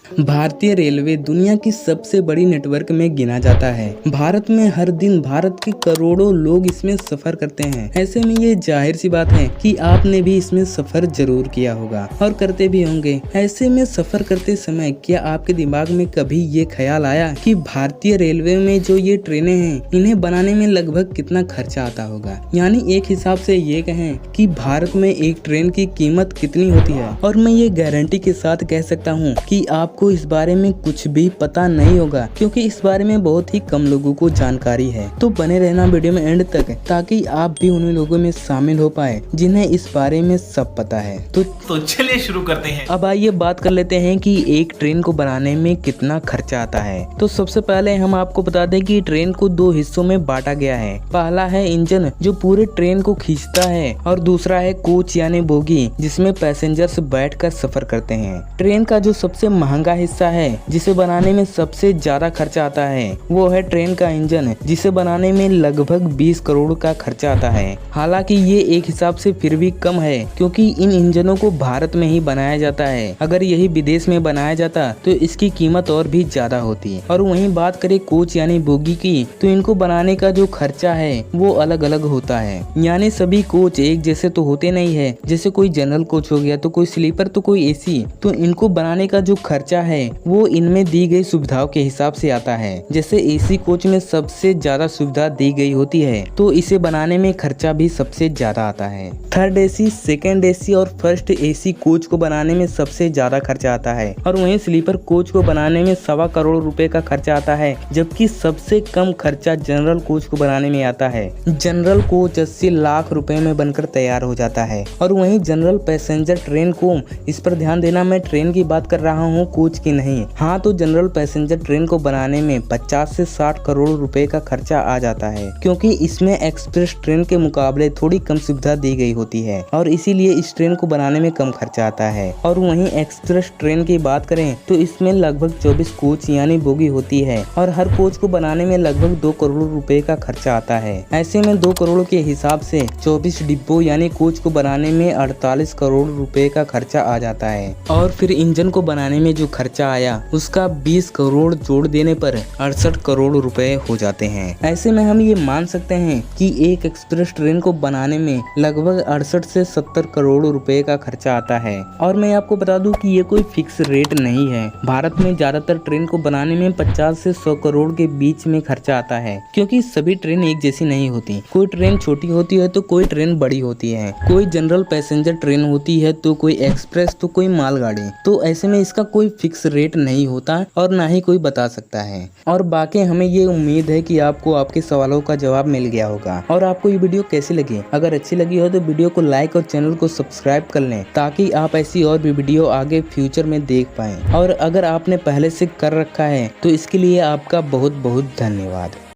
भारतीय रेलवे दुनिया की सबसे बड़ी नेटवर्क में गिना जाता है। भारत में हर दिन भारत के करोड़ों लोग इसमें सफर करते हैं। ऐसे में ये जाहिर सी बात है कि आपने भी इसमें सफर जरूर किया होगा और करते भी होंगे। ऐसे में सफर करते समय क्या आपके दिमाग में कभी ये ख्याल आया कि भारतीय रेलवे में जो ये ट्रेनें हैं, इन्हें बनाने में लगभग कितना खर्चा आता होगा? यानी एक हिसाब से ये कहें कि भारत में एक ट्रेन की कीमत कितनी होती है। और मैं ये गारंटी के साथ कह सकता हूँ कि आपको इस बारे में कुछ भी पता नहीं होगा, क्योंकि इस बारे में बहुत ही कम लोगों को जानकारी है। तो बने रहना वीडियो में एंड तक, ताकि आप भी उन लोगों में शामिल हो पाए जिन्हें इस बारे में सब पता है। तो चलिए शुरू करते हैं। अब आइए बात कर लेते हैं कि एक ट्रेन को बनाने में कितना खर्चा आता है। तो सबसे पहले हम आपको बता दें कि ट्रेन को दो हिस्सों में बांटा गया है। पहला है इंजन, जो पूरे ट्रेन को खींचता है, और दूसरा है कोच यानी बोगी, जिसमें पैसेंजर्स बैठकर सफर करते हैं। ट्रेन का जो सबसे महंगा हिस्सा है, जिसे बनाने में सबसे ज्यादा खर्चा आता है, वो है ट्रेन का इंजन, जिसे बनाने में लगभग 20 करोड़ का खर्चा आता है। हालांकि ये एक हिसाब से फिर भी कम है, क्योंकि इन इंजनों को भारत में ही बनाया जाता है। अगर यही विदेश में बनाया जाता तो इसकी कीमत और भी ज्यादा होती। और वहीं बात करें कोच यानी बोगी की, तो इनको बनाने का जो खर्चा है वो अलग अलग होता है। यानी सभी कोच एक जैसे तो होते नहीं है। जैसे कोई जनरल कोच हो गया, तो कोई स्लीपर, तो कोई एसी। तो इनको बनाने का जो खर्चा है वो इनमें दी गई सुविधाओं के हिसाब से आता है। जैसे एसी कोच में सबसे ज्यादा सुविधा दी गई होती है, तो इसे बनाने में खर्चा भी सबसे ज्यादा आता है। थर्ड एसी, सेकेंड एसी और फर्स्ट एसी कोच को बनाने में सबसे ज्यादा खर्चा आता है। और वहीं स्लीपर कोच को बनाने में 1.25 करोड़ रुपए का खर्चा आता है, जबकि सबसे कम खर्चा जनरल कोच को बनाने में आता है। जनरल कोच 80 लाख रुपए में बनकर तैयार हो जाता है। और वहीं जनरल पैसेंजर ट्रेन को, इस पर ध्यान देना, मैं ट्रेन की बात कर रहा हूँ, कोच की नहीं। हाँ, तो जनरल पैसेंजर ट्रेन को बनाने में 50 से 60 करोड़ रुपए का खर्चा आ जाता है, क्योंकि इसमें एक्सप्रेस ट्रेन के मुकाबले थोड़ी कम सुविधा दी गई होती है, और इसीलिए इस ट्रेन को बनाने में कम खर्चा आता है। और वहीं एक्सप्रेस ट्रेन की बात करें तो इसमें लगभग 24 कोच यानी बोगी होती है, और हर कोच को बनाने में लगभग 2 करोड़ रुपए का खर्चा आता है। ऐसे में 2 करोड़ के हिसाब से 24 डिब्बों यानी कोच को बनाने में 48 करोड़ रुपए का खर्चा आ जाता है। और फिर इंजन को बनाने में जो खर्चा आया, उसका 20 करोड़ जोड़ देने पर 68 करोड़ रुपए हो जाते हैं। ऐसे में हम ये मान सकते हैं कि एक एक्सप्रेस ट्रेन को बनाने में लगभग 68 से 70 करोड़ रुपए का खर्चा आता है। और मैं आपको बता दूं कि ये कोई फिक्स रेट नहीं है। भारत में ज्यादातर ट्रेन को बनाने में 50 से 100 करोड़ के बीच में खर्चा आता है, क्योंकि सभी ट्रेन एक जैसी नहीं होती। कोई ट्रेन छोटी होती है तो कोई ट्रेन बड़ी होती है, कोई जनरल पैसेंजर ट्रेन होती है तो कोई एक्सप्रेस, तो कोई मालगाड़ी। तो ऐसे में इसका कोई फिक्स रेट नहीं होता और ना ही कोई बता सकता है। और बाकी हमें ये उम्मीद है कि आपको आपके सवालों का जवाब मिल गया होगा। और आपको ये वीडियो कैसी लगी? अगर अच्छी लगी हो तो वीडियो को लाइक और चैनल को सब्सक्राइब कर लें, ताकि आप ऐसी और भी वीडियो आगे फ्यूचर में देख पाएं। और अगर आपने पहले से कर रखा है तो इसके लिए आपका बहुत बहुत धन्यवाद।